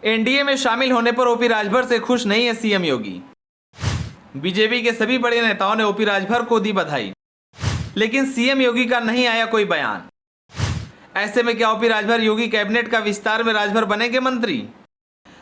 NDA में शामिल होने पर ओपी राजभर से खुश नहीं है सीएम योगी। बीजेपी के सभी बड़े नेताओं ने ओपी राजभर को दी बधाई, लेकिन सीएम योगी का नहीं आया कोई बयान। ऐसे में क्या ओपी राजभर योगी कैबिनेट का विस्तार में राजभर बनेंगे मंत्री?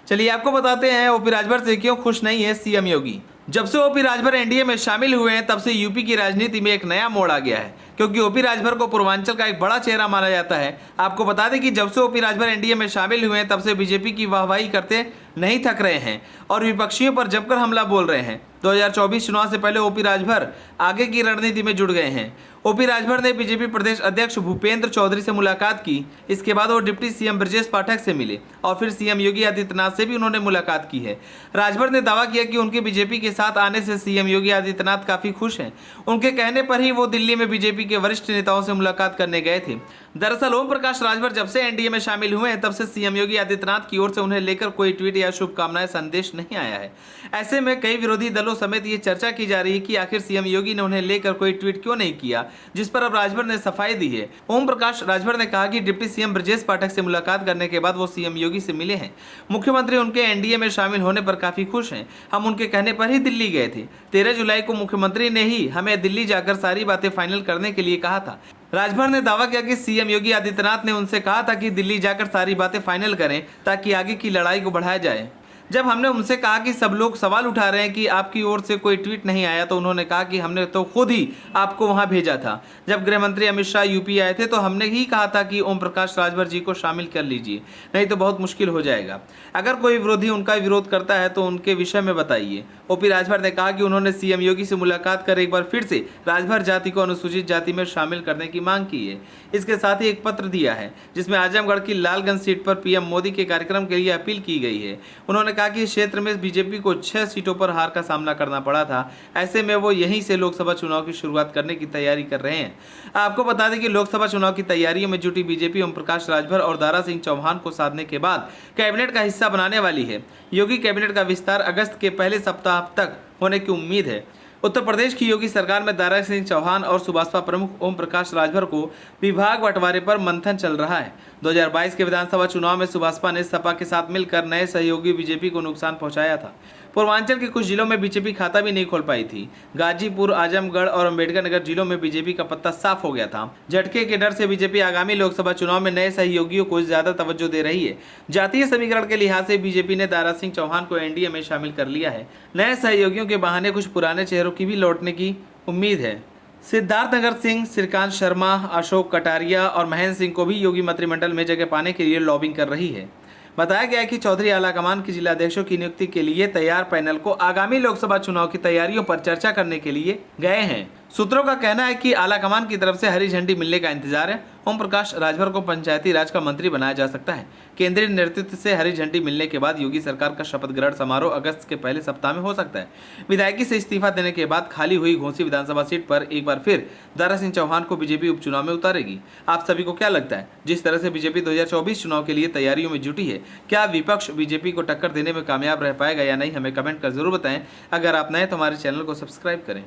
चलिए आपको बताते हैं ओपी राजभर से क्यों खुश नहीं है सीएम योगी। जब से ओपी राजभर एनडीए में शामिल हुए हैं तब से यूपी की राजनीति में एक नया मोड़ आ गया है, क्योंकि ओपी राजभर को पूर्वांचल का एक बड़ा चेहरा माना जाता है। आपको बता दें कि जब से ओपी राजभर एनडीए में शामिल हुए हैं तब से बीजेपी की वाहवाही करते नहीं थक रहे हैं और विपक्षियों पर जमकर हमला बोल रहे हैं। 2024 चुनाव से पहले ओपी राजभर आगे की रणनीति में जुड़ गए हैं। ओपी राजभर ने बीजेपी प्रदेश अध्यक्ष भूपेंद्र चौधरी से मुलाकात की। इसके बाद वो डिप्टी सीएम ब्रजेश पाठक से मिले और फिर सीएम योगी आदित्यनाथ से भी उन्होंने मुलाकात की है। राजभर ने दावा किया कि उनके बीजेपी के साथ आने से सीएम योगी आदित्यनाथ काफी खुश हैं। उनके कहने पर ही वो दिल्ली में बीजेपी के वरिष्ठ नेताओं से मुलाकात करने गए थे। दरअसल ओम प्रकाश राजभर जब से एनडीए में शामिल हुए हैं तब से सीएम योगी आदित्यनाथ की ओर से उन्हें लेकर कोई ट्वीट या शुभकामनाएं संदेश नहीं आया है। ऐसे में कई विरोधी दलों समेत ये चर्चा की जा रही है कि आखिर सीएम योगी ने उन्हें लेकर कोई ट्वीट क्यों नहीं किया, जिस पर अब राजभर ने सफाई दी है। ओम प्रकाश राजभर ने कहा कि डिप्टी सीएम ब्रजेश पाठक से मुलाकात करने के बाद वो सीएम योगी से मिले हैं। मुख्यमंत्री उनके एनडीए में शामिल होने पर काफी खुश हैं। हम उनके कहने पर ही दिल्ली गए थे। 13 जुलाई को मुख्यमंत्री ने ही हमें दिल्ली जाकर सारी बातें फाइनल करने के लिए कहा था। राजभर ने दावा किया कि सीएम योगी आदित्यनाथ ने उनसे कहा था कि दिल्ली जाकर सारी बातें फाइनल करें ताकि आगे की लड़ाई को बढ़ाया जाए। जब हमने उनसे कहा कि सब लोग सवाल उठा रहे हैं कि आपकी ओर से कोई ट्वीट नहीं आया, तो उन्होंने कहा कि हमने तो खुद ही आपको वहां भेजा था। जब गृह मंत्री अमित शाह यूपी आए थे तो हमने ही कहा था कि ओम प्रकाश राजभर जी को शामिल कर लीजिए, नहीं तो बहुत मुश्किल हो जाएगा। अगर कोई विरोधी उनका विरोध करता है तो उनके विषय में बताइए। ओपी राजभर ने कहा कि उन्होंने सीएम योगी से मुलाकात कर एक बार फिर से राजभर जाति को अनुसूचित जाति में शामिल करने की मांग की है। इसके साथ ही एक पत्र दिया है जिसमें आजमगढ़ की लालगंज सीट पर पीएम मोदी के कार्यक्रम के लिए अपील की गई है। उन्होंने कहा कि इस क्षेत्र में बीजेपी को 6 सीटों पर हार का सामना करना पड़ा था। ऐसे में वो यहीं से लोकसभा चुनाव की शुरुआत करने की तैयारी कर रहे हैं। आपको बता दें कि लोकसभा चुनाव की तैयारियों में जुटी बीजेपी ओम प्रकाश राजभर और दारा सिंह चौहान को साधने के बाद कैबिनेट का हिस्सा बनाने वाली है। योगी कैबिनेट का विस्तार अगस्त के पहले सप्ताह तक होने की उम्मीद है। उत्तर प्रदेश की योगी सरकार में दारा सिंह चौहान और सुभाषपा प्रमुख ओम प्रकाश राजभर को विभाग बंटवारे पर मंथन चल रहा है। 2022 के विधानसभा चुनाव में सुभाषपा ने सपा के साथ मिलकर नए सहयोगी बीजेपी को नुकसान पहुंचाया था। पूर्वांचल के कुछ जिलों में बीजेपी खाता भी नहीं खोल पाई थी। गाजीपुर, आजमगढ़ और अम्बेडकर नगर जिलों में बीजेपी का पत्ता साफ हो गया था। झटके के डर से बीजेपी आगामी लोकसभा चुनाव में नए सहयोगियों को ज्यादा तवज्जो दे रही है। जातीय समीकरण के लिहाज से बीजेपी ने दारा सिंह चौहान को एनडीए में शामिल कर लिया है। नए सहयोगियों के बहाने कुछ पुराने चेहरों की भी लौटने की उम्मीद है। सिद्धार्थनगर सिंह, श्रीकांत शर्मा, अशोक कटारिया और महेंद्र सिंह को भी योगी मंत्रिमंडल में जगह पाने के लिए लॉबिंग कर रही है। बताया गया कि चौधरी आलाकमान के जिलाध्यक्षों की नियुक्ति के लिए तैयार पैनल को आगामी लोकसभा चुनाव की तैयारियों पर चर्चा करने के लिए गए हैं। सूत्रों का कहना है कि आलाकमान की तरफ से हरी झंडी मिलने का इंतजार है। ओम प्रकाश राजभर को पंचायती राज का मंत्री बनाया जा सकता है। केंद्रीय नेतृत्व से हरी झंडी मिलने के बाद योगी सरकार का शपथ ग्रहण समारोह अगस्त के पहले सप्ताह में हो सकता है। विधायकी से इस्तीफा देने के बाद खाली हुई घोसी विधानसभा सीट पर एक बार फिर दारा सिंह चौहान को बीजेपी उपचुनाव में उतारेगी। आप सभी को क्या लगता है? जिस तरह से बीजेपी 2024 चुनाव के लिए तैयारियों में जुटी है, क्या विपक्ष बीजेपी को टक्कर देने में कामयाब रह पाएगा या नहीं? हमें कमेंट कर जरूर बताएं। अगर आप नए तो हमारे चैनल को सब्सक्राइब करें।